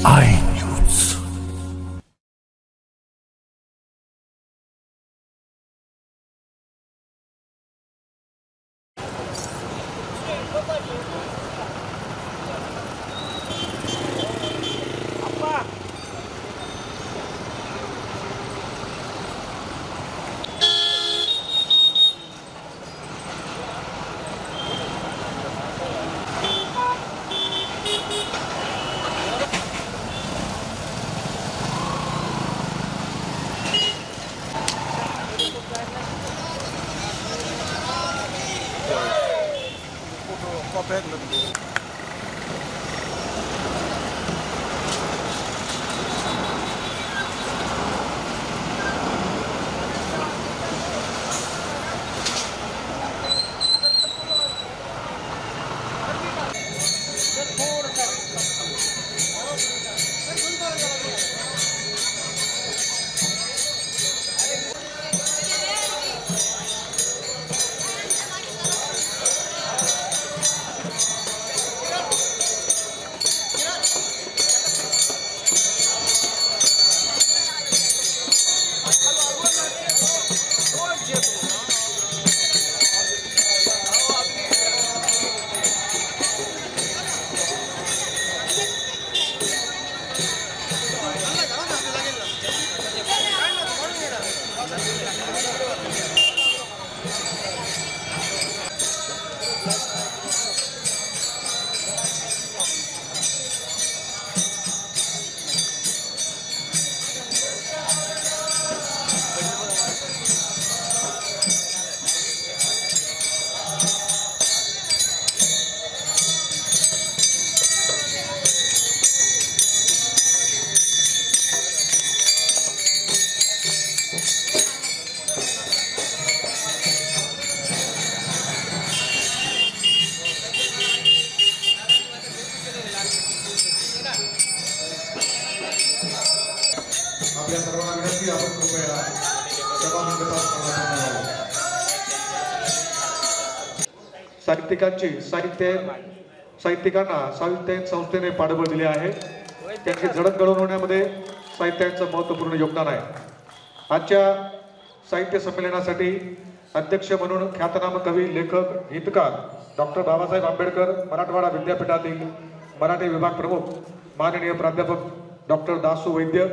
I news. आपल्या सर्वांना विनंती आपण कृपया साहित्यिकांना साहित्य संस्थेने पाठबळ दिले आहे. त्यांची जडण घडवण्यामध्ये साहित्याचं महत्त्वपूर्ण योगदान आहे. आजच्या साहित्य संमेलनासाठी अध्यक्ष म्हणून ख्यातनाम कवी, लेखक, हितकार डॉक्टर बाबासाहेब आंबेडकर मराठवाडा विद्यापीठातील मराठी विभाग प्रमुख माननीय प्राध्यापक डॉक्टर दासू वैद्य,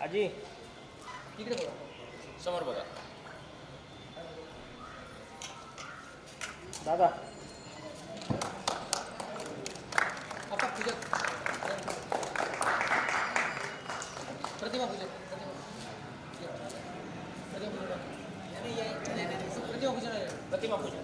आजी इकडे बघा, समोर बघा दादा. आता पूजा, प्रतिमा पूजा, प्रतिमा पूजा.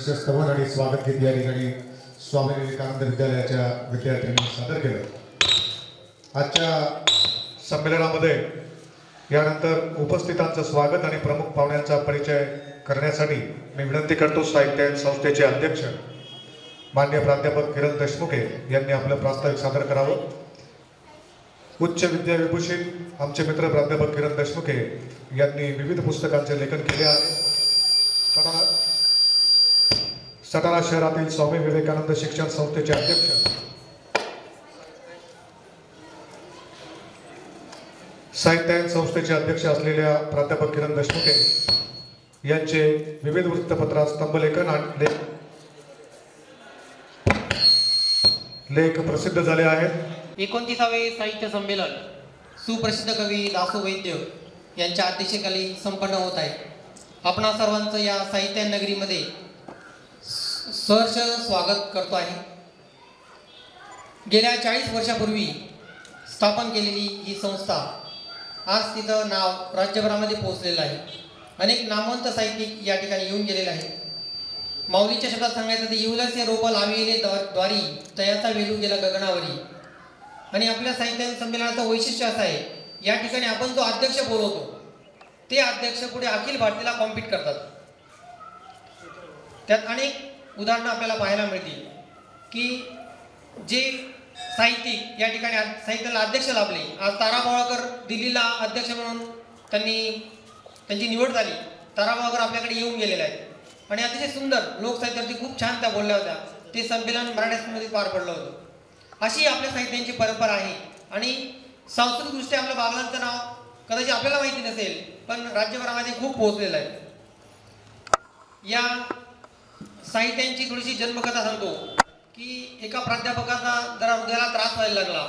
विशेष स्तवन आणि स्वागत गीत या ठिकाणी स्वामी विवेकानंद विद्यालयाच्या विद्यार्थ्यांनी सादर केलं. आजच्या संमेलनामध्ये यानंतर उपस्थितांचं स्वागत आणि प्रमुख पाहुण्यांचा परिचय करण्यासाठी मी विनंती करतो साहित्य संस्थेचे अध्यक्ष माननीय प्राध्यापक किरण देशमुखे यांनी आपलं प्रास्ताविक सादर करावं. उच्च विद्याविभूषित आमचे मित्र प्राध्यापक किरण देशमुखे यांनी विविध पुस्तकांचे लेखन केले आहे. सटाणा शहरातील स्वामी विवेकानंद शिक्षण संस्थेचे अध्यक्ष साहित्य संस्थेचे अध्यक्ष असलेल्या प्राध्यापक किरण देशमुखे यांचे विविध वृत्तपत्रात स्तंभलेखन आणि लेख प्रसिद्ध झाले आहेत. 29वे साहित्य संमेलन सुप्रसिद्ध कवी दासू वैद्य यांच्या अध्यक्षतेखाली संपन्न होत आहे. आपणा सर्वांचं या साहित्य नगरीमध्ये सहर्ष स्वागत करतो आहे. गेल्या 40 वर्षापूर्वी स्थापन केलेली ही संस्था आज तिचं नाव राज्यभरामध्ये पोहोचलेलं आहे. अनेक नामवंत साहित्यिक या ठिकाणी येऊन गेलेले आहेत. माऊलीच्या शब्दात सांगायचं तर येऊलसे रोप लाविले द्वारी तयाचा वेलू गेला गगनावरी. आणि आपल्या साहित्य संमेलनाचं वैशिष्ट्य असं आहे, या ठिकाणी आपण जो अध्यक्ष बोलवतो ते अध्यक्ष पुढे अखिल भारतीला कॉम्पीट करतात. त्यात अनेक उदाहरणं आपल्याला पाहायला मिळतील की जे साहित्यिक या ठिकाणी साहित्याला अध्यक्ष लाभले. आज तारा बोळाकर दिल्लीला अध्यक्ष म्हणून त्यांची निवड झाली. तारा बोळाकर आपल्याकडे येऊन गेलेले आहेत आणि अतिशय सुंदर लोकसाहित्यावरती खूप छान त्या बोलल्या होत्या. ते संमेलन मराठीमध्ये पार पडलं होतं. अशी आपल्या साहित्यांची परंपरा आहे. आणि सांस्कृतिकदृष्ट्या आपल्या बागलांचं नाव कदाचित आपल्याला माहिती नसेल, पण राज्यभरामध्ये खूप पोहोचलेलं आहे. या साहित्यांची थोडीशी जन्मकथा सांगतो की एका प्राध्यापकाचा जरा हृदयाला त्रास व्हायला लागला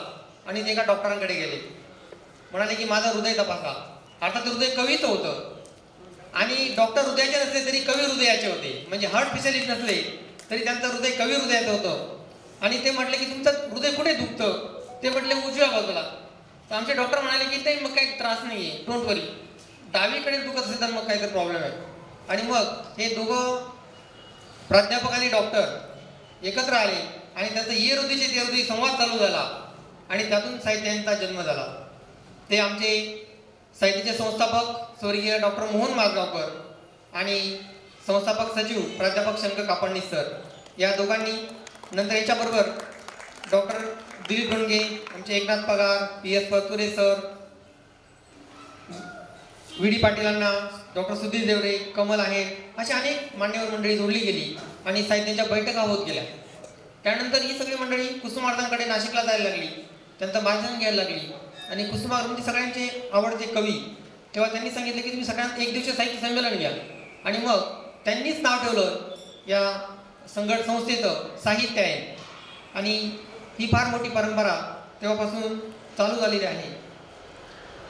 आणि ते एका डॉक्टरांकडे गेले. म्हणाले की माझं हृदय तपासा. अर्थात हृदय कवीचं होतं आणि डॉक्टर हृदयाचे नसले तरी कवी हृदयाचे होते. म्हणजे हार्ट स्पेशालिस्ट नसले तरी त्यांचं हृदय कवी हृदयाचं होतं. आणि ते म्हटले की तुमचं हृदय कुठे दुखतं? ते म्हटले उजव्या बाजूला. तर आमचे डॉक्टर म्हणाले की ते मग काही त्रास नाही आहे, डोंट वरी. डावीकडे दुखत असेल तर मग काहीतरी प्रॉब्लेम आहे. आणि मग हे दोघं प्राध्यापक आणि डॉक्टर एकत्र आले आणि त्यांचा ये हृदयचे ते हृदय संवाद चालू झाला आणि त्यातून साहित्यांचा जन्म झाला. ते आमचे साहित्याचे संस्थापक स्वर्गीय डॉक्टर मोहन माजगावकर आणि संस्थापक सचिव प्राध्यापक शंकर कापडणी सर या दोघांनी. नंतर याच्याबरोबर डॉक्टर दिलीप डोंगे, आमचे Eknath Pagar, PS Parture sir, VD पाटीलांना, डॉक्टर सुधीर देवरे, कमल आहेत, अशी अनेक मान्यवर मंडळी जोडली गेली आणि साहित्याच्या बैठका होत गेल्या. त्यानंतर ही सगळी मंडळी कुसुमाग्रजांकडे नाशिकला जायला लागली, त्यांचं मार्गदर्शन घ्यायला लागली. आणि कुसुमाग्रज सगळ्यांचे आवडते कवी. तेव्हा त्यांनी सांगितलं की तुम्ही सगळ्यांना एक दिवशी साहित्य संमेलन घ्या. आणि मग त्यांनीच नाव ठेवलं या संस्थेचं साहित्य आहे. आणि ही फार मोठी परंपरा तेव्हापासून चालू झालेली आहे.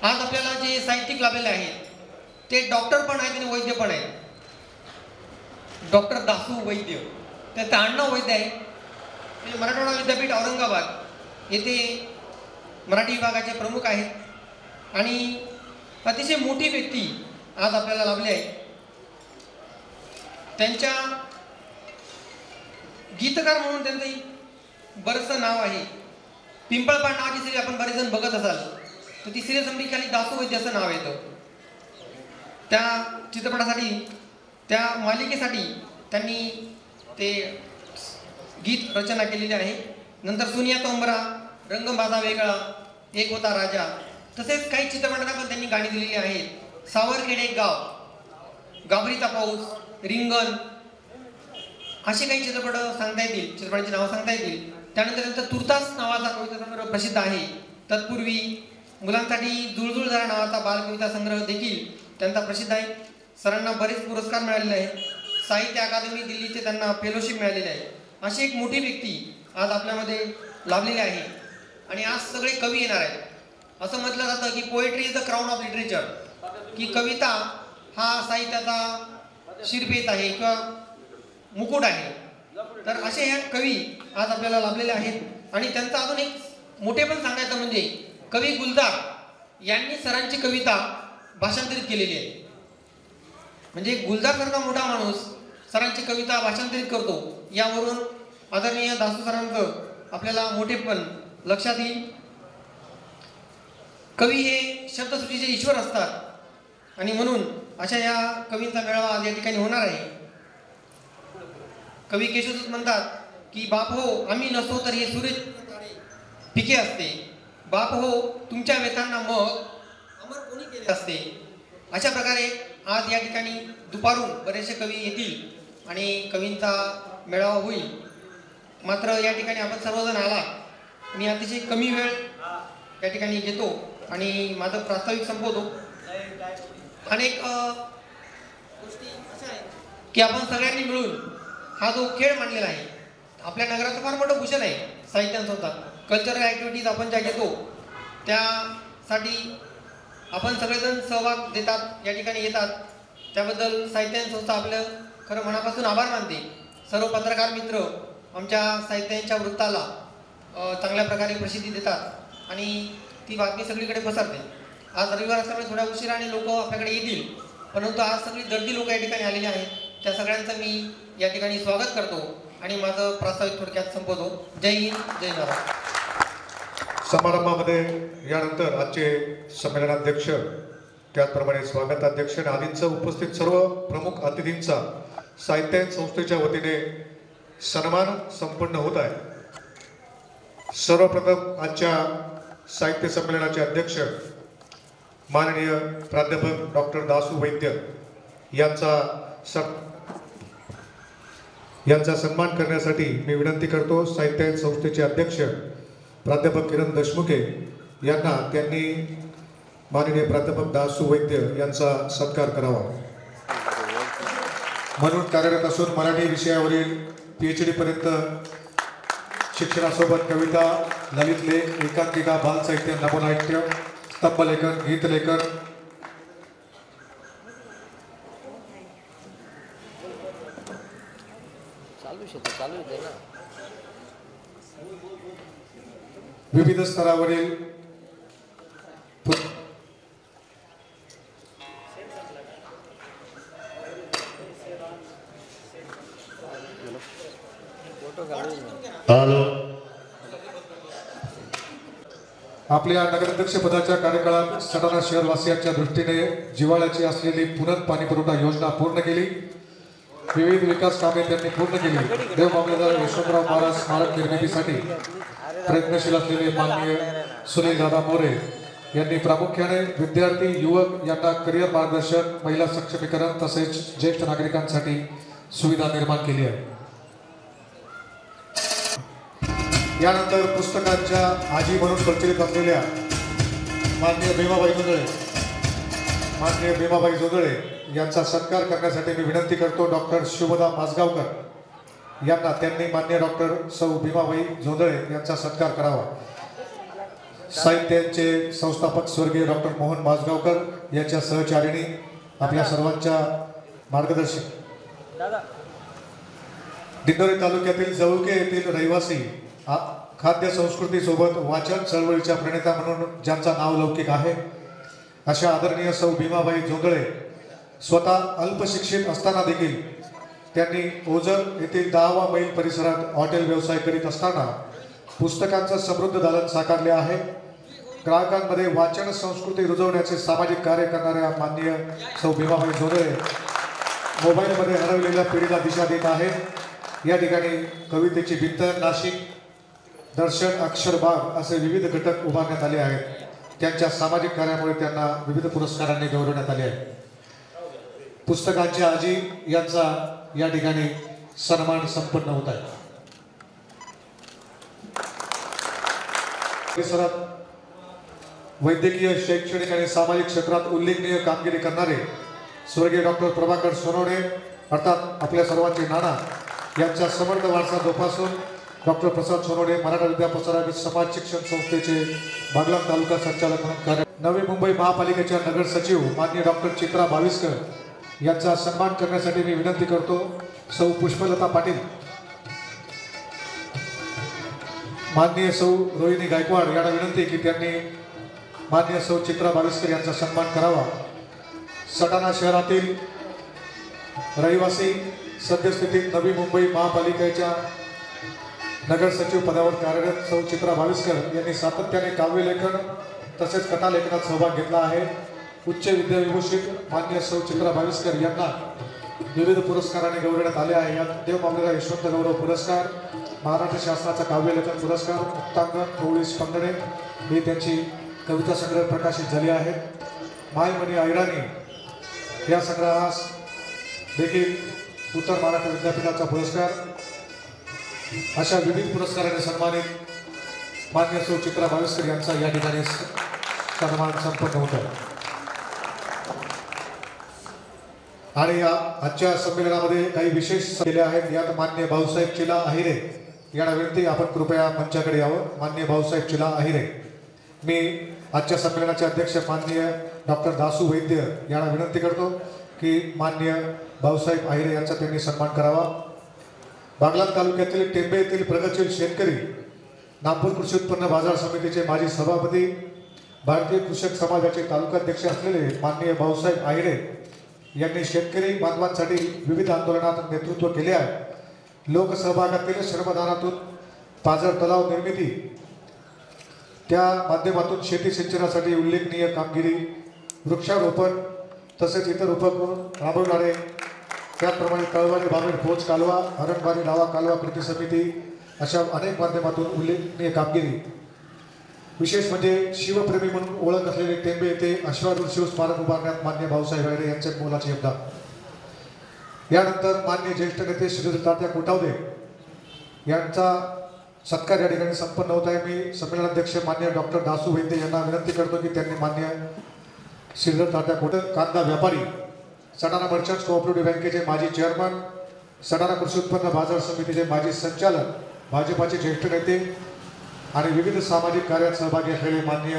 आज आपल्याला जे साहित्यिक लाभलेले आहेत ते डॉक्टर पण आहेत आणि वैद्य पण आहेत. डॉक्टर दासू वैद्य, त्याचं आडनाव वैद्य आहे. म्हणजे मराठवाडा विद्यापीठ औरंगाबाद येथे मराठी विभागाचे प्रमुख आहेत आणि अतिशय मोठी व्यक्ती आज आपल्याला लाभली आहे. त्यांच्या गीतकार म्हणून त्यांचं बरंचसं नाव आहे. पिंपळपाट नावाची सिरियल आपण बरेच जण बघत असाल तर ती सिरियल समरी खाली दासू वैद्य असं नाव येतं. त्या चित्रपटासाठी, त्या मालिकेसाठी त्यांनी ते गीत रचना केलेली आहे. नंतर सुनिया तोंबरा, रंग माझा वेगळा, एक होता राजा, तसेच काही चित्रपटांना पण त्यांनी गाणी दिलेली आहेत. सावरखेड एक गाव, गाभरीचा पाऊस, रिंगण, असे काही चित्रपट सांगता येतील, चित्रपटांची नावं सांगता येतील. त्यानंतर त्यांचा तुर्तास नावाचा कविता संग्रह प्रसिद्ध आहे. तत्पूर्वी मुलांसाठी जुळजुळ जरा नावाचा बालकविता संग्रह देखील त्यांचा प्रसिद्ध आहे. सरांना बरेच पुरस्कार मिळालेले आहेत. साहित्य अकादमी दिल्लीचे त्यांना फेलोशिप मिळालेले आहे. अशी एक मोठी व्यक्ती आज आपल्यामध्ये लाभलेली आहे. आणि आज सगळे कवी येणार आहेत. असं म्हटलं जातं की poetry is the crown of literature, की कविता हा साहित्याचा शिरपेच आहे किंवा मुकुट आहे. तर असे ह्या कवी आज आपल्याला लाभलेले आहेत. आणि त्यांचा अजून एक मोठेपण सांगायचं म्हणजे कवी गुलजार यांनी सरांची कविता भाषांतरित केलेली आहे. म्हणजे गुलजार सारखा मोठा माणूस सरांची कविता भाषांतरित करतो, यावरून आदरणीय दासू सरांचं आपल्याला मोठेपण लक्षात येईल. कवी हे शब्दसृष्टीचे ईश्वर असतात आणि म्हणून अशा या कवींचा मेळावा आज या ठिकाणी होणार आहे. कवी केशवसूत म्हणतात की बाप हो आम्ही नसतो तर हे सूर्य पिके असते, बाप हो तुमच्या व्यथांना मग अमर कोणी केले असते. अशा प्रकारे आज या ठिकाणी दुपारून बरेचसे कवी येतील आणि कवींचा मेळावा होईल. मात्र या ठिकाणी आपण सर्वजण आला, मी अतिशय कमी वेळ या ठिकाणी घेतो आणि माझं प्रास्ताविक संपवतो. अनेक गोष्टी अशा आहेत की आपण सगळ्यांनी मिळून हा जो खेळ मांडलेला आहे, आपल्या नगराचं फार मोठं भूषण आहे. साहित्य संस्था कल्चरल ॲक्टिव्हिटीज आपण ज्या घेतो त्यासाठी आपण सगळेजण सहभाग देतात, या ठिकाणी येतात. त्याबद्दल साहित्य संस्था आपलं खरं मनापासून आभार मानते. सर्व पत्रकार मित्र आमच्या साहित्यांच्या वृत्ताला चांगल्या प्रकारे प्रसिद्धी देतात आणि ती बातमी सगळीकडे पसरते. आज रविवार असल्यामुळे थोड्या उशिराने लोक आपल्याकडे येतील, परंतु आज सगळी दर्दी लोक या ठिकाणी आलेली आहेत. त्या सगळ्यांचं मी या ठिकाणी स्वागत करतो आणि माझं प्रास्ताविक थोडक्यात संपवतो. जय हिंद, जय महाराष्ट्र. समारंभामध्ये यानंतर आजचे संमेलनाध्यक्ष, त्याचप्रमाणे स्वागताध्यक्ष आणि आदींचा उपस्थित सर्व प्रमुख अतिथींचा साहित्य संस्थेच्या वतीने सन्मान संपन्न होत आहे. सर्वप्रथम आजच्या साहित्य संमेलनाचे अध्यक्ष माननीय प्राध्यापक डॉक्टर दासू वैद्य यांचा सन्मान करण्यासाठी मी विनंती करतो. साहित्य संस्थेचे अध्यक्ष प्राध्यापक किरण देशमुखे यांना त्यांनी माननीय प्राध्यापक दासू वैद्य यांचा सत्कार करावा. म्हणून कार्यरत असून मराठी विषयावरील PhD पर्यंत शिक्षणासोबत कविता, ललित लेख, एकांकिका, बालसाहित्य, नभोनाट्य, स्तंभलेखन, गीतलेखन, विविध स्तरावरील आपल्या नगराध्यक्ष पदाच्या कार्यकाळात सटाणा शहरवासियांच्या दृष्टीने जिव्हाळ्याची असलेली पुनर् पाणीपुरवठा योजना पूर्ण केली. विविध विकास कामे त्यांनी पूर्ण केली. देव मामलेदार यशवंतराव महाराज स्मारक निर्मितीसाठी प्रयत्नशील असलेले माननीय सुनील दादा मोरे यांनी प्रामुख्याने विद्यार्थी, युवक यांना करिअर मार्गदर्शन, महिला सक्षमीकरण तसेच ज्येष्ठ नागरिकांसाठी सुविधा निर्माण केली आहे. यानंतर पुस्तकांच्या आजी म्हणून प्रचलित असलेल्या माननीय भीमाबाई जोंधळे यांचा सत्कार करण्यासाठी मी विनंती करतो डॉक्टर शुभदा माजगावकर यांना. त्यांनी माननीय डॉक्टर सौ भीमाबाई जोंधळे यांचा सत्कार करावा. साहित्यांचे संस्थापक स्वर्गीय डॉक्टर मोहन माजगावकर यांच्या सहचारिणी, आपल्या सर्वांच्या मार्गदर्शक, दिंडोरी तालुक्यातील जवळके येथील रहिवासी, खाद्य संस्कृतीसोबत वाचन चळवळीच्या प्रणेता म्हणून ज्यांचा नाव लौकिक आहे, अशा आदरणीय सौ भीमाबाई जोंधळे स्वतः अल्पशिक्षित असताना देखील त्यांनी ओझर येथील 10वा मैल परिसरात हॉटेल व्यवसाय करीत असताना पुस्तकांचं समृद्ध दालन साकारले आहे. ग्राहकांमध्ये वाचन संस्कृती रुजवण्याचे सामाजिक कार्य करणाऱ्या माननीय सौ भीमाबाई जोंधळे मोबाईलमध्ये हरवलेल्या पिढीला दिशा देत आहेत. या ठिकाणी कवितेची भिंत, नाशिक दर्शन, अक्षरबाग असे विविध घटक उभारण्यात आले आहेत. त्यांच्या सामाजिक कार्यामुळे त्यांना विविध पुरस्कारांनी गौरवण्यात आले आहे. पुस्तकांच्या आजी यांचा या ठिकाणी सन्मान संपन्न होत आहे. परिसरात वैद्यकीय, शैक्षणिक आणि सामाजिक क्षेत्रात उल्लेखनीय कामगिरी करणारे स्वर्गीय डॉक्टर प्रभाकर सोनवणे अर्थात आपल्या सर्वांचे नाना यांच्या समर्थ वारसा जोपासून डॉक्टर प्रसाद सोनवणे मराठा विद्याप्रसारक समाज शिक्षण संस्थेचे बागलाण तालुका संचालक म्हणून कार्य. नवी मुंबई महापालिकेच्या नगर सचिव माननीय डॉक्टर चित्रा भाविस्कर यांचा सन्मान करण्यासाठी मी विनंती करतो सौ पुष्पलता पाटील, माननीय सौ रोहिणी गायकवाड यांना विनंती की त्यांनी माननीय सौ चित्रा भाविस्कर यांचा सन्मान करावा. सटाणा शहरातील रहिवासी सद्यस्थितीत नवी मुंबई महापालिकेच्या नगर सचिव पदावर कार्यरत सौ चित्रा भाविस्कर यांनी सातत्याने काव्यलेखन तसेच कथालेखनात सहभाग घेतला आहे. उच्च विद्याविभूषित मान्य सौ चित्रा भाविस्कर यांना विविध पुरस्काराने गौरवण्यात आले आहे. यात देव मामलेदार यशवंत गौरव पुरस्कार, महाराष्ट्र शासनाचा काव्यलेखन पुरस्कार, मुक्तांगण, कोवळी स्पंदने ही त्यांची कविता संग्रह प्रकाशित झाली आहे. मायमनी ऐराणी या संग्रहास देखील उत्तर महाराष्ट्र विद्यापीठाचा पुरस्कार. अशा विविध पुरस्काराने सन्मानित मान्य सौ चित्रा भाविस्कर यांचा या ठिकाणी सन्मान संपन्न होत आहे. आणि आजच्या संमेलनामध्ये काही विशेष केले आहेत. यात मान्य भाऊसाहेब चिला अहिरे यांना विनंती, आपण कृपया मंचाकडे यावं. मान्य भाऊसाहेब चिला अहिरे. मी आजच्या संमेलनाचे अध्यक्ष माननीय डॉक्टर दासू वैद्य यांना विनंती करतो की मान्य भाऊसाहेब अहिरे यांचा त्यांनी सन्मान करावा. बागलाण तालुक्यातील टेंबे येथील प्रगतशील शेतकरी, नागपूर कृषी उत्पन्न बाजार समितीचे माजी सभापती, भारतीय कृषक समाजाचे तालुकाध्यक्ष असलेले माननीय भाऊसाहेब अहिरे यांनी शेतकरी बांधवांसाठी विविध आंदोलनात नेतृत्व केले आहे. लोकसहभागातील श्रमदानातून पाझर तलाव निर्मिती, त्या माध्यमातून शेती सिंचनासाठी उल्लेखनीय कामगिरी, वृक्षारोपण तसेच इतर उपक्रम राबवणारे, त्याचप्रमाणे कळवारी बाबेड पोच कालवा, हरणबारी लावा कालवा कृती समिती अशा अनेक माध्यमातून उल्लेखनीय कामगिरी. विशेष म्हणजे शिवप्रेमी म्हणून ओळख असलेले टेंबे येथे अश्वारूढ शिव स्मारक उभारण्यात मान्य भाऊसाहेब अहिरे यांचे मोलाचे योगदान. यानंतर मान्य ज्येष्ठ नेते श्री तात्या कोटावदे यांचा सत्कार या ठिकाणी संपन्न होत आहे. मी संमेलनाध्यक्ष मान्य डॉक्टर दासू वैद्य यांना विनंती करतो की त्यांनी मान्य श्रीधर तात्या कांदा व्यापारी, सटाणा मर्चंट्स कोऑपरेटिव्ह बँकेचे माजी चेअरमन, सटाणा कृषी उत्पन्न बाजार समितीचे माजी संचालक, भाजपाचे ज्येष्ठ नेते आणि विविध सामाजिक कार्यात सहभागी असलेले माननीय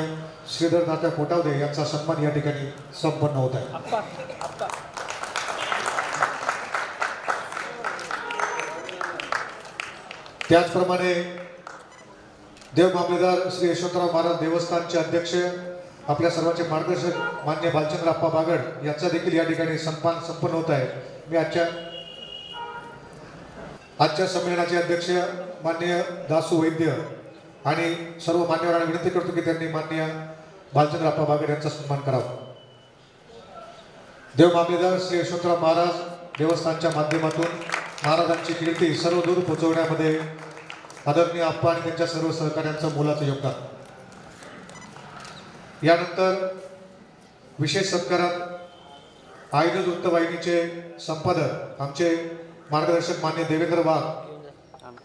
श्रीधर तात्या कोटावदे यांचा सन्मान या ठिकाणी संपन्न होत आहे. त्याचप्रमाणे देव मामलेदार श्री यशवंतराव महाराज देवस्थानचे अध्यक्ष, आपल्या सर्वांचे मार्गदर्शक मान्य बालचंद्रप्पा बागड यांचा देखील या ठिकाणी सन्मान संपन्न होत आहे. मी आजच्या संमेलनाचे अध्यक्ष माननीय दासू वैद्य आणि सर्व मान्यवरांना विनंती करतो की त्यांनी माननीय बालचंद्रप्पा बागड यांचा सन्मान करावा. देव मामलेदार श्री यशवंतराव महाराज देवस्थानच्या माध्यमातून महाराजांची कीर्ती सर्व दूर पोहोचवण्यामध्ये आदरणीय आप्पा आणि त्यांच्या सर्व सहकार्यांचं मोलाचं योगदान. यानंतर विशेष सत्कारात आयनज वृत्तवाहिनीचे संपादक आमचे मार्गदर्शक मान्य देवेंद्र वाघ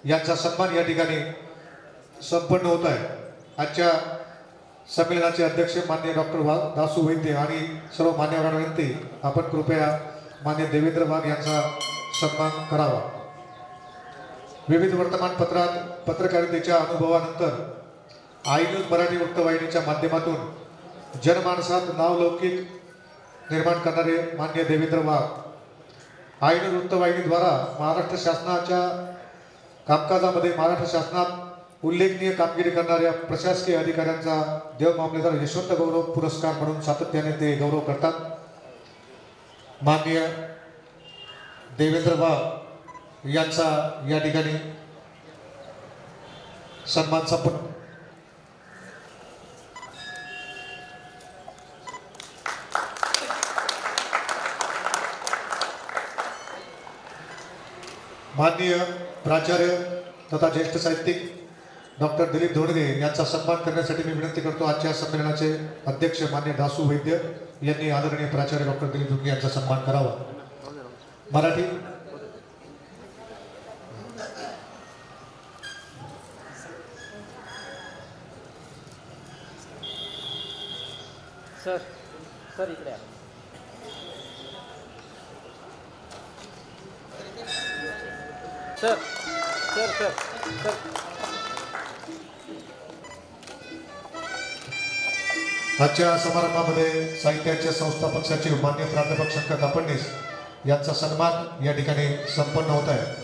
यांचा सन्मान या ठिकाणी संपन्न होत आहे. आजच्या संमेलनाचे अध्यक्ष मान्य डॉक्टर दासू वैद्य आणि सर्व मान्यवरांना विनंती, आपण कृपया मान्य देवेंद्र वाघ यांचा सन्मान करावा. विविध वर्तमानपत्रात पत्रकारितेच्या अनुभवानंतर आय न्यूज मराठी वृत्तवाहिनीच्या माध्यमातून जनमानसात नावलौकिक निर्माण करणारे मान्य देवेंद्र वाघ, आय न्यूज वृत्तवाहिनीद्वारा महाराष्ट्र शासनाच्या कामकाजामध्ये महाराष्ट्र शासनात उल्लेखनीय कामगिरी करणाऱ्या प्रशासकीय अधिकाऱ्यांचा देव मामलेदार यशवंत गौरव पुरस्कार म्हणून सातत्याने ते गौरव करतात. माननीय देवेंद्र वाघ यांचा या ठिकाणी सन्मान संपन्न. माननीय प्राचार्य तथा ज्येष्ठ साहित्यिक डॉक्टर दिलीप धोडगे यांचा सन्मान करण्यासाठी मी विनंती करतो. आजच्या संमेलनाचे अध्यक्ष मान्य दासू वैद्य यांनी आदरणीय प्राचार्य डॉक्टर दिलीप धोडगे यांचा सन्मान करावा. मराठी सर इकडे या. सर सर सर सर आजच्या समारंभामध्ये साहित्याचे संस्थापक सचिव मान्य प्राध्यापक शंकर कापडणीस यांचा सन्मान या ठिकाणी संपन्न होत आहे.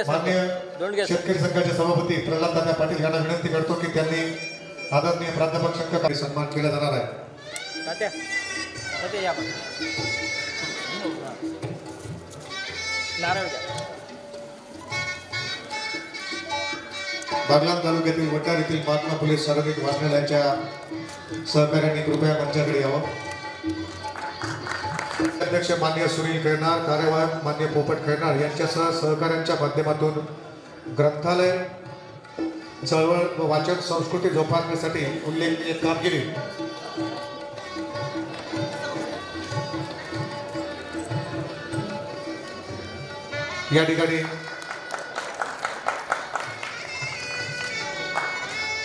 मान्य शेतकरी संघाचे सभापती प्रल्हाद दादा पाटील यांना विनंती करतो की त्यांनी आदरणीय प्राध्यापक शंकर सन्मान केला जाणार आहे. तात्या तात्या या पण नारळ द्या. बागलाण तालुक्यातील वटार येथील महात्मा फुले सार्वजनिक वाचनालयाच्या सहकार्याने कृपया मंचाकडे यावं. अध्यक्ष मान्य सुनील खैरनार, कार्यवाहक मान्य पोपट खैरनार यांच्यासह सहकाऱ्यांच्या माध्यमातून ग्रंथालय चळवळ व वाचन संस्कृती जोपासण्यासाठी उल्लेखनीय कामगिरी या ठिकाणी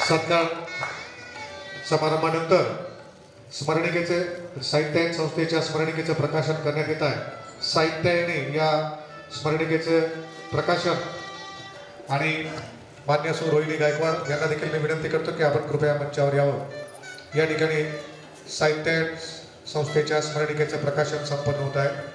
सत्कार समारंभानंतर स्मरणिकेचे साहित्यायन संस्थेच्या स्मरणिकेचे प्रकाशन करण्यात येत आहे. साहित्यायने या स्मरणिकेचे प्रकाशन आणि मान्य सौ रोहिणी गायकवाड यांना देखील मी विनंती करतो की आपण कृपया मंचावर यावं. या ठिकाणी साहित्यायन संस्थेच्या स्मरणिकेचे प्रकाशन संपन्न होत आहे.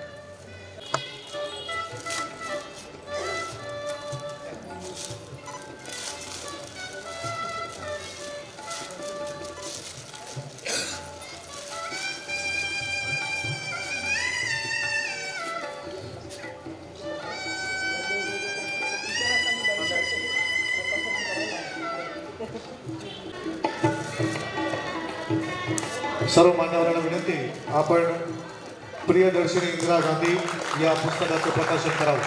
सर्व मान्यवरांना विनंती, आपण प्रियदर्शिनी इंदिरा गांधी या पुस्तकाचं प्रकाशन करावं.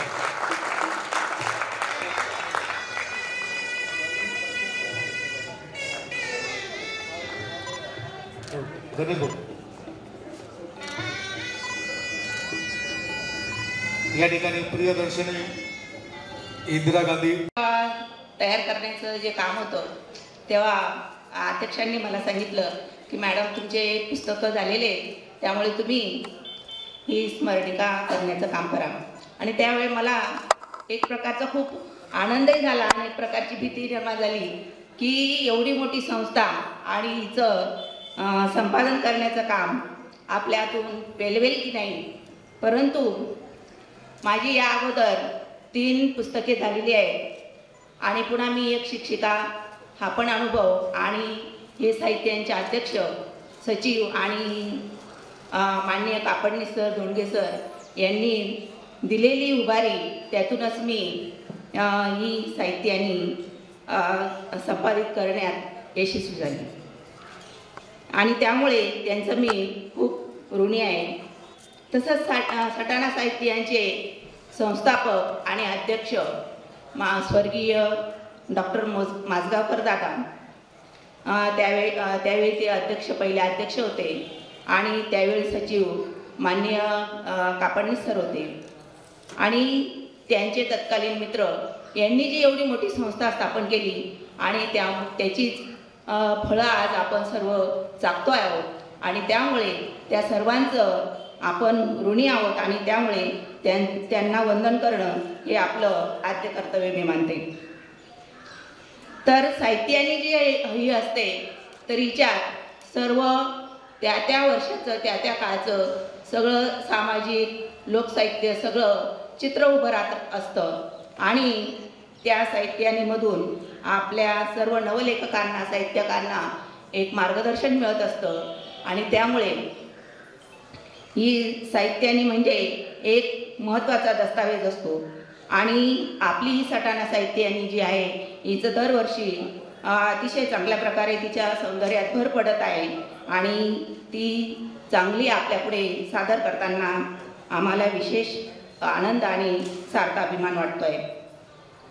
या ठिकाणी प्रियदर्शिनी इंदिरा गांधी तयार करण्याचं जे काम होतं तेव्हा अध्यक्षांनी मला सांगितलं की मॅडम तुमचे पुस्तकं झालेले त्यामुळे तुम्ही ही स्मरणिका करण्याचं काम करा. आणि त्यावेळी मला एक प्रकारचा खूप आनंदही झाला आणि एक प्रकारची भीती निर्माण झाली की एवढी मोठी संस्था आणि हिचं संपादन करण्याचं काम आपल्या हातून पेलवेल की नाही. परंतु माझी या अगोदर 3 पुस्तके झालेली आहेत आणि पुन्हा मी एक शिक्षिका हा पण अनुभव आणि हे साहित्यांचे अध्यक्ष सचिव आणि माननीय कापडणी सर धोंडगे सर यांनी दिलेली उभारी त्यातूनच मी ही साहित्यानी संपादित करण्यात यशस्वी झाली आणि त्यामुळे त्यांचं मी खूप ऋणी आहे. तसंच सटाणा साहित्य यांचे संस्थापक आणि अध्यक्ष स्वर्गीय डॉक्टर माजगावकर दादा त्यावेळी ते अध्यक्ष पहिले अध्यक्ष होते आणि त्यावेळी सचिव माननीय कापडणी सर होते आणि त्यांचे तत्कालीन मित्र यांनी जी एवढी मोठी संस्था स्थापन केली आणि त्याचीच फळं आज आपण सर्व चाकतो आहोत आणि त्यामुळे त्या सर्वांचं आपण ऋणी आहोत आणि त्यामुळे त्यांना वंदन करणं हे आपलं आद्य कर्तव्य मी मानते. तर साहित्याने जी ही असते तर हिच्यात सर्व त्या वर्षाचं त्या काळचं सगळं सामाजिक लोकसाहित्य सगळं चित्र उभं राहत असतं आणि त्या साहित्यामधून आपल्या सर्व नवलेखकांना साहित्यकारांना एक मार्गदर्शन मिळत असतं आणि त्यामुळे ही साहित्यानी म्हणजे एक महत्त्वाचा दस्तावेज असतो आणि आपली ही सटाणा साहित्यानी जी आहे हिचं दरवर्षी अतिशय चांगल्या प्रकारे तिच्या सौंदर्यात भर पडत आहे आणि ती चांगली आपल्यापुढे सादर करताना आम्हाला विशेष आनंद आणि सार्थ अभिमान वाटतो आहे.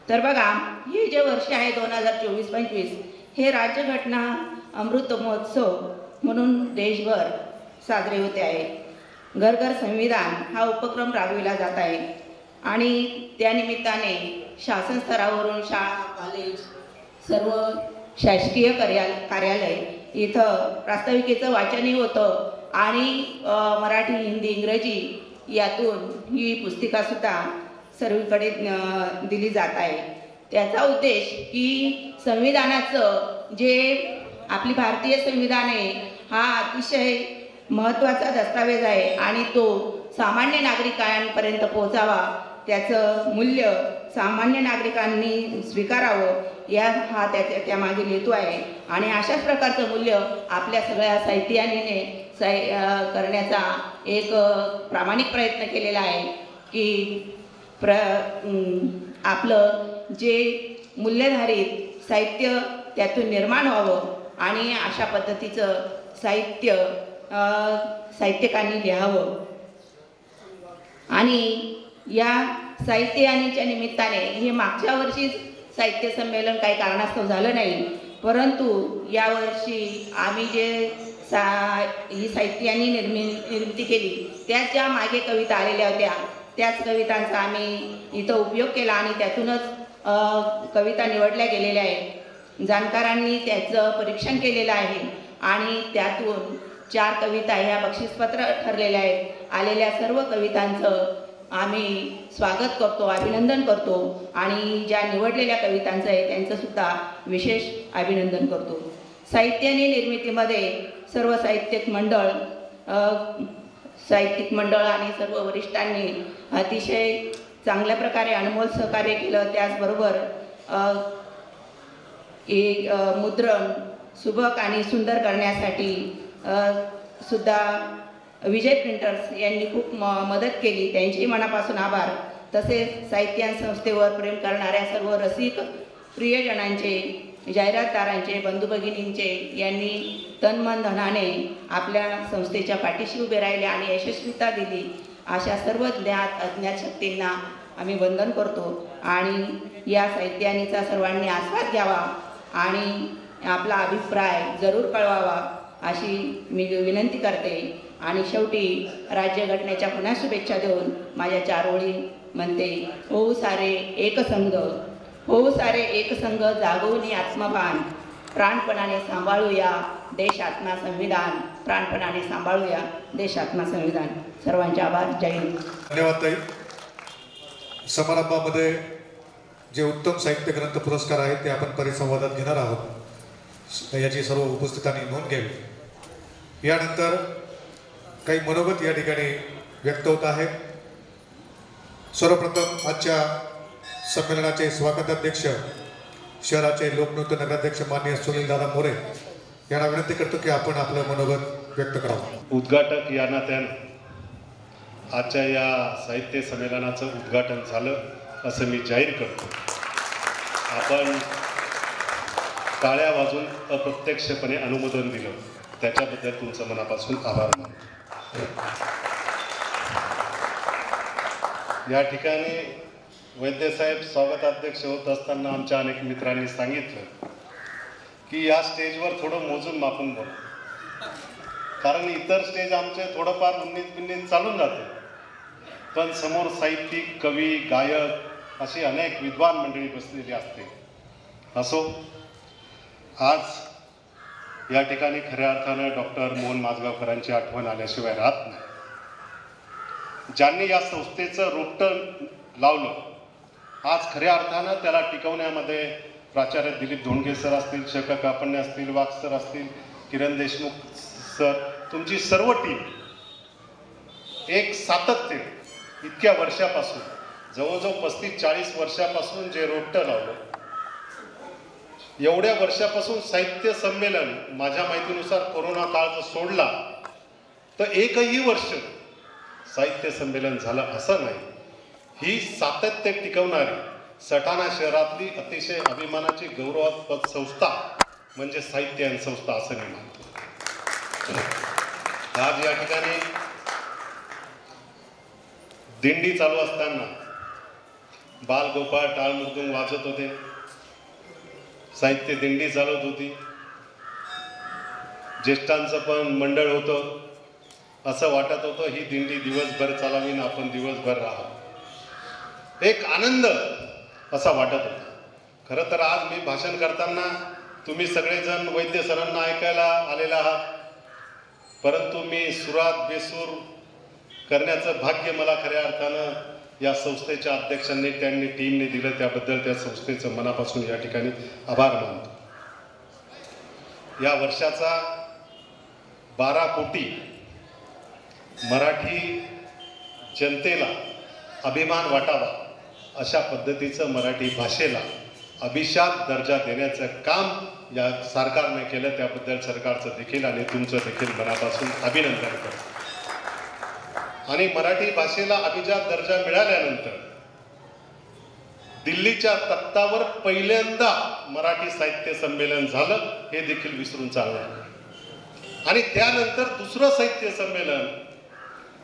तर बघा हे जे वर्ष आहे 2024-25 हे राज्यघटना अमृत महोत्सव म्हणून देशभर साजरे होते आहे. घर घर संविधान हा उपक्रम राबविला जात आहे आणि त्यानिमित्ताने शासन स्तरावरून शाळा कॉलेज सर्व शासकीय कार्यालय इथं प्रास्ताविकेचं वाचनही होतं आणि मराठी हिंदी इंग्रजी यातून ही पुस्तिकासुद्धा सर्वीकडे दिली जात आहे. त्याचा उद्देश की संविधानाचं जे आपली भारतीय संविधान आहे हा अतिशय महत्त्वाचा दस्तावेज आहे आणि तो सामान्य नागरिकांपर्यंत पोहोचावा, त्याचं मूल्य सामान्य नागरिकांनी स्वीकारावं हा त्यामागील हेतू आहे आणि अशाच प्रकारचं मूल्य आपल्या सगळ्या साहित्याने करण्याचा एक प्रामाणिक प्रयत्न केलेला आहे की आपलं जे मूल्यधारित साहित्य त्यातून निर्माण व्हावं आणि अशा पद्धतीचं साहित्यिकांनी लिहावं. आणि या साहित्याच्या निमित्ताने हे मागच्या वर्षीच साहित्य संमेलन काही कारणास्तव झालं नाही, परंतु यावर्षी आम्ही जे ही साहित्याने निर्मिती केली त्यात ज्या मागे कविता आलेल्या होत्या त्याच कवितांचा आम्ही इथं उपयोग केला आणि त्यातूनच कविता निवडल्या गेलेल्या आहेत. जाणकारांनी त्याचं परीक्षण केलेलं आहे आणि त्यातून 4 कविता ह्या बक्षीसपत्र ठरलेल्या आहेत. आलेल्या सर्व कवितांचं आम्ही स्वागत करतो, अभिनंदन करतो आणि ज्या निवडलेल्या कवितांचं आहे त्यांचंसुद्धा विशेष अभिनंदन करतो. साहित्याने निर्मितीमध्ये सर्व साहित्यिक मंडळ आणि सर्व वरिष्ठांनी अतिशय चांगल्या प्रकारे अनमोल सहकार्य केलं. त्याचबरोबर मुद्रण सुबक आणि सुंदर करण्यासाठी सुद्धा विजय प्रिंटर्स यांनी खूप मदत केली, त्यांची मनापासून आभार. तसेच साहित्य संस्थेवर प्रेम करणाऱ्या सर्व रसिक प्रियजनांचे, जाहिरातदारांचे, बंधू भगिनींचे यांनी तनमन धनाने आपल्या संस्थेच्या पाठीशी उभे राहिले आणि यशस्वीता दिली. अशा सर्व ज्ञात अज्ञात शक्तींना आम्ही वंदन करतो आणि या साहित्याचा सर्वांनी आस्वाद घ्यावा आणि आपला अभिप्राय जरूर कळवावा अशी मी विनंती करते. आणि शेवटी राज्यघटनेच्या पुन्हा शुभेच्छा देऊन माझ्या 4 ओळी म्हणते. होऊ सारे एकसंघ, होऊ सारे एकसंघ, जागवून आत्मभान, प्राणपणाने सांभाळूया देश आत्मा संविधान, प्राणपणाने सांभाळूया देश आत्मा संविधान. सर्वांचे आभार. जय हिंद. धन्यवाद ताई. समारंभामध्ये जे उत्तम साहित्य ग्रंथ पुरस्कार आहेत ते आपण परिसंवादात घेणार आहोत, याची सर्व उपस्थितांनी नोंद घ्यावी. यानंतर काही मनोगत या ठिकाणी व्यक्त होत आहे. सर्वप्रथम आजच्या संमेलनाचे स्वागताध्यक्ष, शहराचे लोकनृत्य नगराध्यक्ष माननीय सुनील दादा मोरे यांना विनंती करतो की आपण आपलं मनोगत व्यक्त करावं. उद्घाटक या नात्याने आजच्या या साहित्य संमेलनाचं उद्घाटन झालं असं मी जाहीर करतो. आपण टाळ्या वाजून अप्रत्यक्षपणे अनुमोदन दिलं त्याच्याबद्दल तुमचं मनापासून आभार मानतो. या ठिकाणी वैद्यसाहेब स्वागताध्यक्ष होत असताना आमच्या अनेक मित्रांनी सांगितलं की या स्टेजवर थोडं मोजून मापून बोल, कारण इतर स्टेज आमचे थोडंफार उन्नीस चालून जाते, पण समोर साहित्यिक, कवी, गायक अशी अनेक विद्वान मंडळी बसलेली असते. असो, आज या ठिकाणी खऱ्या अर्थानं डॉक्टर मोहन माजगावकरांची आठवण आल्याशिवाय राहत नाही. ज्यांनी या संस्थेचं रोपटं लावलं, आज खऱ्या अर्थानं त्याला टिकवण्यामध्ये प्राचार्य दिलीप धोंडगे सर असतील, शक कापण्य असतील, वाघ सर असतील, किरण देशमुख सर, तुमची सर्व टीम एक सातत्य इतक्या वर्षापासून, जवळजवळ 35-40 वर्षापासून जे रोपटं लावलं, एवढ्या वर्षापासून साहित्य संमेलन माझ्या माहितीनुसार कोरोना काळ जर सोडला तर एकही वर्ष साहित्य संमेलन झालं असं नाही. ही सातत्य टिकवणारी सटाणा शहरातली अतिशय अभिमानाची गौरवास्पद संस्था म्हणजे साहित्य संस्था असं मी मानतो. आज या ठिकाणी दिंडी चालू असताना बालगोपाळ टाळ मृदुंग वाजत होते, साहित्य दिंडी चालत होती, ज्येष्ठांचं पण मंडळ होतं. असं वाटत होतं ही दिंडी दिवसभर चालावी ना आपण दिवसभर राहावं, एक आनंद असा वाटत होता. खरं तर आज मी भाषण करताना तुम्ही सगळेजण वैद्य सरांना ऐकायला आलेला आहात, परंतु मी सुरात बेसूर करण्याचं भाग्य मला खऱ्या अर्थानं या संस्थेच्या अध्यक्षांनी, त्यांनी, टीमने दिलं, त्याबद्दल त्या संस्थेचं मनापासून या ठिकाणी आभार मानतो. या वर्षाचा 12 कोटी मराठी जनतेला अभिमान वाटावा अशा पद्धतीचं मराठी भाषेला अभिजात दर्जा देण्याचं काम या सरकारने केलं, त्याबद्दल सरकारचं देखील आणि तुमचं देखील मनापासून अभिनंदन करतो। आणि मराठी भाषेला अभिजात दर्जा मिळाल्यानंतर दिल्लीच्या तख्तावर पहिल्यांदा मराठी साहित्य संमेलन झालं, हे देखील विसरून चालणार नाही। आणि त्यानंतर दुसरं साहित्य संमेलन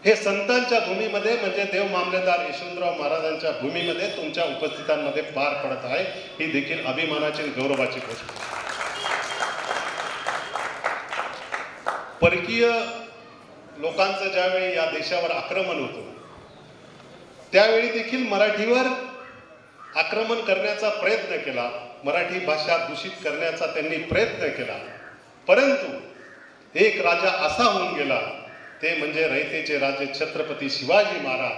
हे संतांच्या भूमीमध्ये म्हणजे देव मामलेदार यशवंतराव महाराजांच्या भूमीमध्ये तुमच्या उपस्थितांमध्ये पार पडत आहे, ही देखील अभिमानाची आणि गौरवाची गोष्ट। परकीय लोकांचं ज्यावेळी या देशावर आक्रमण होतं त्यावेळी देखील मराठीवर आक्रमण करण्याचा प्रयत्न केला, मराठी भाषा दूषित करण्याचा त्यांनी प्रयत्न केला, परंतु एक राजा असा होऊन गेला, ते म्हणजे रयतेचे राजे छत्रपती शिवाजी महाराज,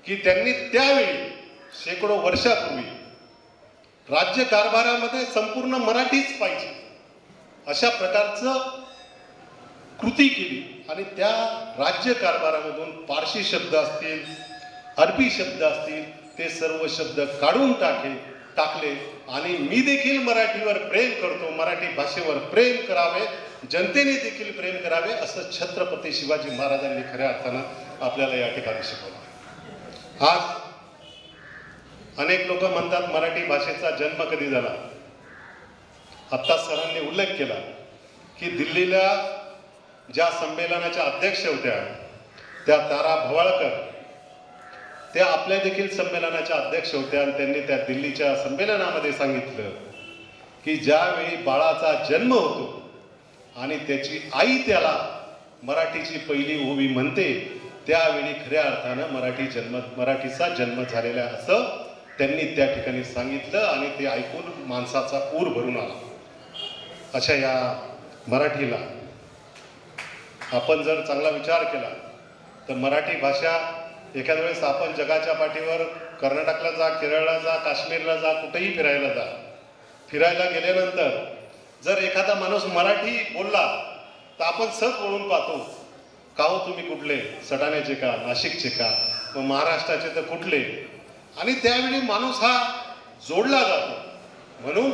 की त्यांनी त्यावेळी शेकडो वर्षापूर्वी राज्य कारभारामध्ये संपूर्ण मराठीच पाहिजे अशा प्रकारचं कृती केली। आणि त्या राज्य कारभारामधून पारशी शब्द असतील, अरबी शब्द असतील, ते सर्व शब्द काढून टाकले आणि मी देखील मराठीवर प्रेम करतो, मराठी भाषेवर प्रेम करावे, जनतेने देखील प्रेम करावे, असं छत्रपती शिवाजी महाराजांनी खऱ्या अर्थानं आपल्याला या ठिकाणी शिकवलं। आज अनेक लोक म्हणतात मराठी भाषेचा जन्म कधी झाला। आत्ता सरांनी उल्लेख केला की दिल्लीला ज्या संमेलनाच्या अध्यक्ष होत्या त्या तारा भवाळकर, त्या आपल्या देखील संमेलनाच्या अध्यक्ष होत्या आणि त्यांनी त्या दिल्लीच्या संमेलनामध्ये सांगितलं की ज्यावेळी बाळाचा जन्म होतो आणि त्याची आई त्याला मराठीची पहिली ओवी म्हणते, त्यावेळी खऱ्या अर्थानं मराठीचा जन्म झालेला आहे असं त्यांनी त्या ठिकाणी सांगितलं आणि ते ऐकून माणसाचा ऊर भरून आला। अशा या मराठीला आपण जर चांगला विचार केला तर मराठी भाषा एखाद्या वेळेस आपण जगाच्या पाठीवर कर्नाटकला जा, केरळला जा, काश्मीरला जा, कुठेही फिरायला जा, फिरायला गेल्यानंतर जर एखादा माणूस मराठी बोलला तर आपण सहज बोलून पाहतो, का हो तुम्ही कुठले, सटाण्याचे का, नाशिकचे का, मग महाराष्ट्राचे तर कुठले, आणि त्यावेळी माणूस हा जोडला जातो। म्हणून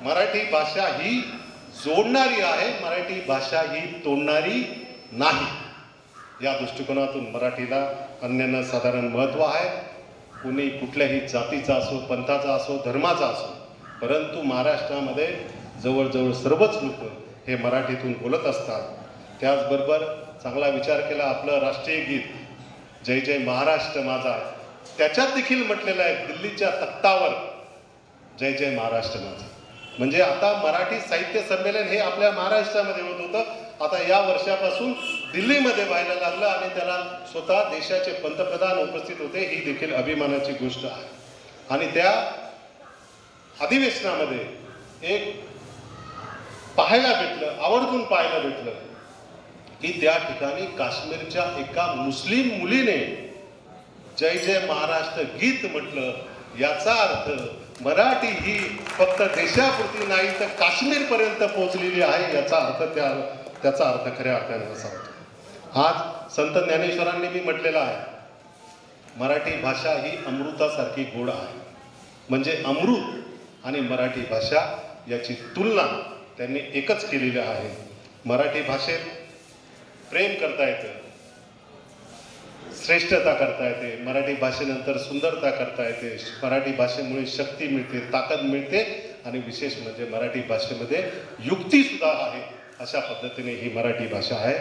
मराठी भाषा ही जोडणारी आहे, मराठी भाषा ही तोडणारी नाही। या दृष्टिकोनातून मराठीला अनन्यसाधारण महत्त्व आहे। कुणी कुठल्याही जातीचा असो, पंथाचा असो, धर्माचा असो, परंतु महाराष्ट्रामध्ये जवळजवळ सर्वच लोक हे मराठीतून बोलत असतात। त्याचबरोबर चांगला विचार केला, आपलं राष्ट्रीय गीत जय जय महाराष्ट्र माझा, त्याच्यात देखील म्हटलेलं आहे दिल्लीच्या तख्तावर जय जय महाराष्ट्र माझा। म्हणजे आता मराठी साहित्य संमेलन हे आपल्या महाराष्ट्रामध्ये होत होतं, आता या वर्षापासून दिल्लीमध्ये व्हायला लागलं आणि त्याला स्वतः देशाचे पंतप्रधान उपस्थित होते, ही देखील अभिमानाची गोष्ट आहे। आणि त्या अधिवेशनामध्ये एक पाहायला भेटलं, आवर्जून पाहायला भेटलं की त्या ठिकाणी काश्मीरच्या एका मुस्लिम मुलीने जय जय महाराष्ट्र गीत म्हटलं। याचा अर्थ मराठी ही फक्त देशापुरती नाही तर काश्मीरपर्यंत पोहोचलेली आहे, याचा अर्थ त्याचा अर्थ खऱ्या अर्थाने असा होतो। आज संत ज्ञानेश्वरांनी बी म्हटलेलं आहे, मराठी भाषा ही अमृतासारखी गोड आहे। म्हणजे अमृत आणि मराठी भाषा याची तुलना त्यांनी एकच केलेली आहे। मराठी भाषेत प्रेम करता येतं, श्रेष्ठता करता येते, मराठी भाषेनंतर सुंदरता करता येते, मराठी भाषेमुळे शक्ती मिळते, ताकद मिळते आणि विशेष म्हणजे मराठी भाषेमध्ये युक्ती सुद्धा आहे। अशा पद्धतीने ही मराठी भाषा आहे।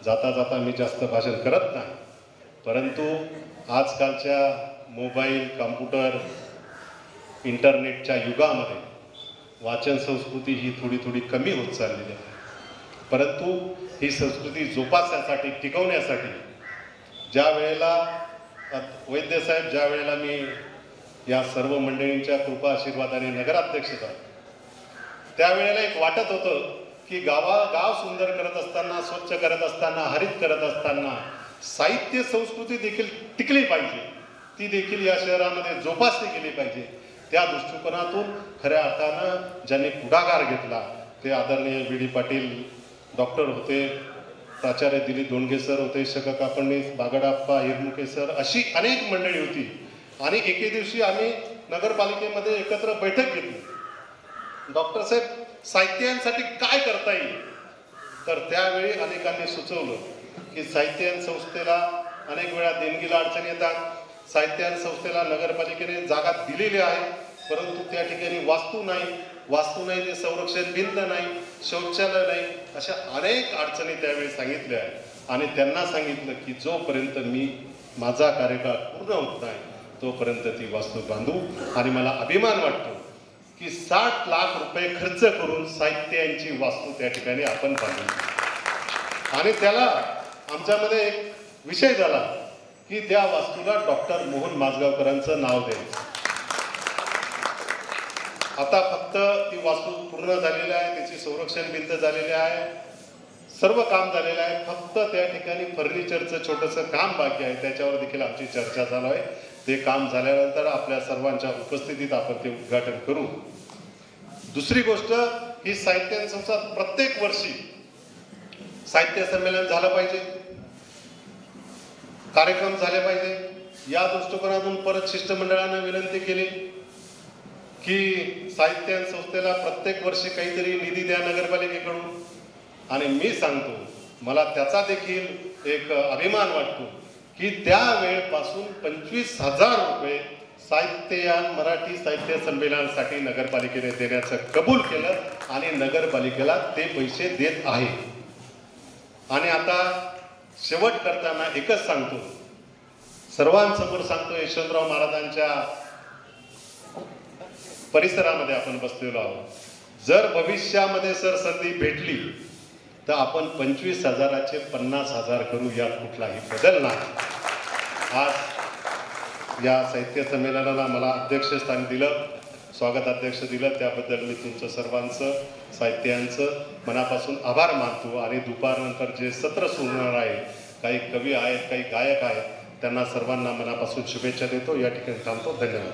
जाता जाता मी जास्त भाषण करत नाही, परंतु आजकालच्या मोबाईल, कॉम्प्युटर, इंटरनेटच्या युगामध्ये वाचन संस्कृती ही थोडी थोडी कमी होत चाललेली आहे। परंतु ही संस्कृती जोपासण्यासाठी, टिकवण्यासाठी ज्या वेळेला वैद्य साहेब, ज्या वेळेला मी या सर्व मंडळींच्या कृपा आशीर्वादाने नगराध्यक्ष झालो, त्यावेळेला एक वाटत होतं की गाव सुंदर करत असताना, स्वच्छ करत असताना, हरित करत असताना साहित्य संस्कृती देखील टिकली पाहिजे, ती देखील या शहरामध्ये जोपासली गेली पाहिजे। त्या दृष्टिकोनातून खऱ्या अर्थानं ज्यांनी पुढाकार घेतला ते आदरणीय बी.डी. पाटील डॉक्टर होते, प्राचार्य दिलीप दोंडगे सर होते, शगकापणीस, बागडाप्पा, हिरमुखे सर, अशी अनेक मंडळी होती। आणि एके दिवशी आम्ही नगरपालिकेमध्ये एकत्र बैठक घेतली। डॉक्टर साहेब, साहित्यांसाठी काय करता येईल? तर त्यावेळी अनेकांनी सुचवलं की साहित्यायन संस्थेला अनेक वेळा देणगीला अडचणी येतात, साहित्यायन संस्थेला नगरपालिकेने जागा दिलेली आहे, परंतु त्या ठिकाणी वास्तू नाही, ते संरक्षण भिंत नाही, शौचालय नाही, अशा अनेक अडचणी त्यावेळी सांगितल्या आहेत। आणि त्यांना सांगितलं की जोपर्यंत माझा कार्यकाळ पूर्ण होत नाही तोपर्यंत ती वास्तू बांधू। आणि मला अभिमान वाटतो की 60 लाख रुपये खर्च करून साहित्यांची वास्तू त्या ठिकाणी आपण बांधली। आणि त्याला आमच्यामध्ये एक विषय झाला की त्या वास्तूला डॉक्टर मोहन माजगावकरांचं नाव द्यायचं। आता फक्त ती वास्तू पूर्ण झालेली आहे, त्याची संरक्षण भिंत झालेली आहे, सर्व काम झालेलं आहे, फक्त त्या ठिकाणी फर्निचरचं छोटंसं काम बाकी आहे, त्याच्यावर देखील आमची चर्चा चालू आहे। ते काम झाल्यानंतर आपल्या सर्वांच्या उपस्थितीत आपण ते उद्घाटन करू। दुसरी गोष्ट ही साहित्य संस्था प्रत्येक वर्षी साहित्य संमेलन झालं पाहिजे, कार्यक्रम झाले पाहिजे। या दृष्टिकोनातून परत शिष्टमंडळानं विनंती केली की साहित्य संस्थेला प्रत्येक वर्षी काहीतरी निधी द्या नगरपालिकेकडून। आणि मी सांगतो, मला त्याचा देखील एक अभिमान वाटतो की त्या वेळपासून 25,000 रुपये साहित्ययान मराठी साहित्य संमेलनासाठी नगरपालिकेने देण्याचं कबूल केलं आणि नगरपालिकेला ते पैसे देत आहे। आणि आता शेवट करताना एकच सांगतो, सर्वांसमोर सांगतो, यशवंतराव महाराजांच्या परिसरामध्ये आपण बसलेलो आहोत। जर भविष्यामध्ये सर संधी भेटली तर आपण 25,000चे 50,000 करू, यात कुठलाही बदल नाही। आज या साहित्य संमेलनाला मला अध्यक्षस्थान दिलं, स्वागताध्यक्ष दिलं, त्याबद्दल मी तुमचं सर्वांचं साहित्यांचं मनापासून आभार मानतो। आणि दुपारनंतर जे सत्र सुरू होणार आहे, काही कवी आहेत, काही गायक आहेत, त्यांना सर्वांना मनापासून शुभेच्छा देतो। या ठिकाणी थांबतो। धन्यवाद।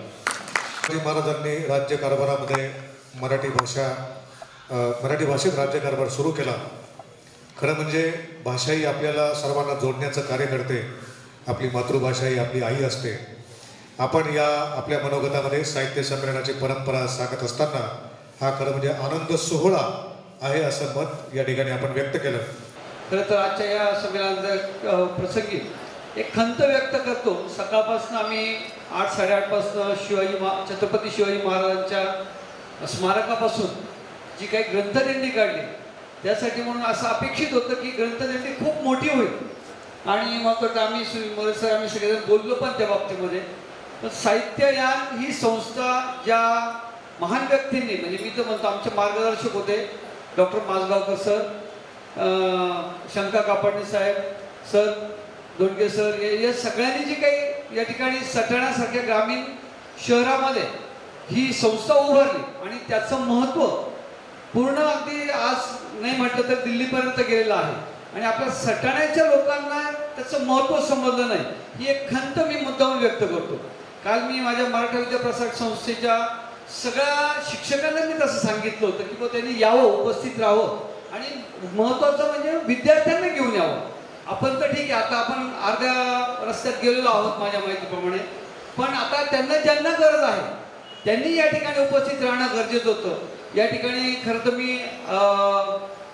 महाराजांनी राज्यकारभारामध्ये मराठी भाषेत राज्यकारभार सुरू केला। खरं म्हणजे भाषा ही आपल्याला सर्वांना जोडण्याचं कार्य करते। आपली मातृभाषा ही आपली आई असते। आपण या आपल्या मनोगतामध्ये साहित्य संमेलनाची परंपरा सांगत असताना हा खरं म्हणजे आनंद सोहळा आहे असं मत या ठिकाणी आपण व्यक्त केलं। खरं तर आजच्या या संमेलनाच्या प्रसंगी एक खंत व्यक्त करतो। सकाळपासून आम्ही 8-8:30 छत्रपती शिवाजी महाराजांच्या स्मारकापासून जी काही ग्रंथदिंडी काढली, त्यासाठी म्हणून असं अपेक्षित होतं की ग्रंथदिंडी खूप मोठी होईल। आणि मग आम्ही सगळेजण बोललो पण त्या बाबतीमध्ये। पण साहित्ययान ही संस्था ज्या महान व्यक्तींनी, म्हणजे मी तर म्हणतो आमचे मार्गदर्शक होते डॉक्टर माजगावकर सर, शंका कापडणे साहेब सर, दोंडगे सर, या सगळ्यांनी जी काही या ठिकाणी सटाण्यासारख्या ग्रामीण शहरामध्ये ही संस्था उभारली आणि त्याचं महत्त्व पूर्ण अगदी आज नाही म्हटलं तर दिल्लीपर्यंत गेलेलं आहे। आणि आपल्या सटाण्याच्या लोकांना त्याचं महत्त्व समजलं नाही, ही एक खंत मी मुद्दाम व्यक्त करतो। काल मी माझ्या मराठा विद्याप्रसारक संस्थेच्या सगळ्या शिक्षकांना मी तसं सांगितलं होतं की त्यांनी यावं, उपस्थित राहावं आणि महत्त्वाचं म्हणजे विद्यार्थ्यांना घेऊन यावं। आपण तर ठीक आहे, आता आपण अर्ध्या रस्त्यात गेलेलो आहोत माझ्या माहितीप्रमाणे, पण आता ज्यांना गरज आहे त्यांनी या ठिकाणी उपस्थित राहणं गरजेचं होतं। या ठिकाणी खरं तर मी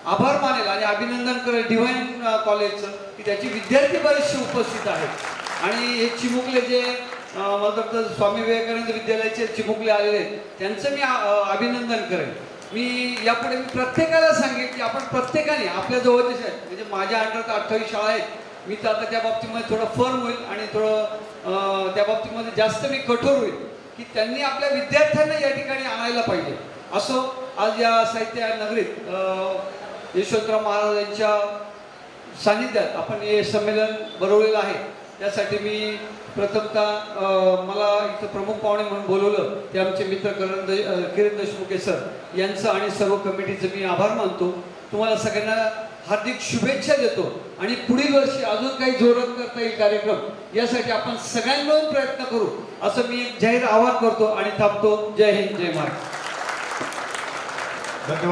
आभार मानेल आणि अभिनंदन करेल डिव्हाइन कॉलेजचं की त्याची विद्यार्थी बरेचसे उपस्थित आहेत। आणि हे चिमुकले जे मला वाटतं स्वामी विवेकानंद विद्यालयाचे चिमुकले आलेले आहेत, त्यांचं मी अभिनंदन करेन। मी यापुढे प्रत्येकाला सांगेन की आपण प्रत्येकाने आपल्या जवळचे आहेत, म्हणजे माझ्या अंडर 28 शाळा आहेत, मी तर आता त्या बाबतीमध्ये थोडं फर्म होईल आणि थोडं त्या बाबतीमध्ये जास्त मी कठोर होईल की त्यांनी आपल्या विद्यार्थ्यांना या ठिकाणी आणायला पाहिजे। असो, आज या साहित्य नगरीत यशवंतराव महाराजांच्या सानिध्यात आपण हे संमेलन भरवलेलं आहे, त्यासाठी मी प्रथमतः मला इथं प्रमुख पाहुणे म्हणून बोलवलं ते आमचे मित्र किरण देशमुखे सर यांचं आणि सर्व कमिटीचं मी आभार मानतो। तुम्हाला सगळ्यांना हार्दिक शुभेच्छा देतो आणि पुढील वर्षी अजून काही जोरात करता येईल कार्यक्रम यासाठी आपण सगळ्यांनी मिळून प्रयत्न करू असं मी एक जाहीर आवाहन करतो आणि थांबतो। जय हिंद, जय महाराष्ट्र।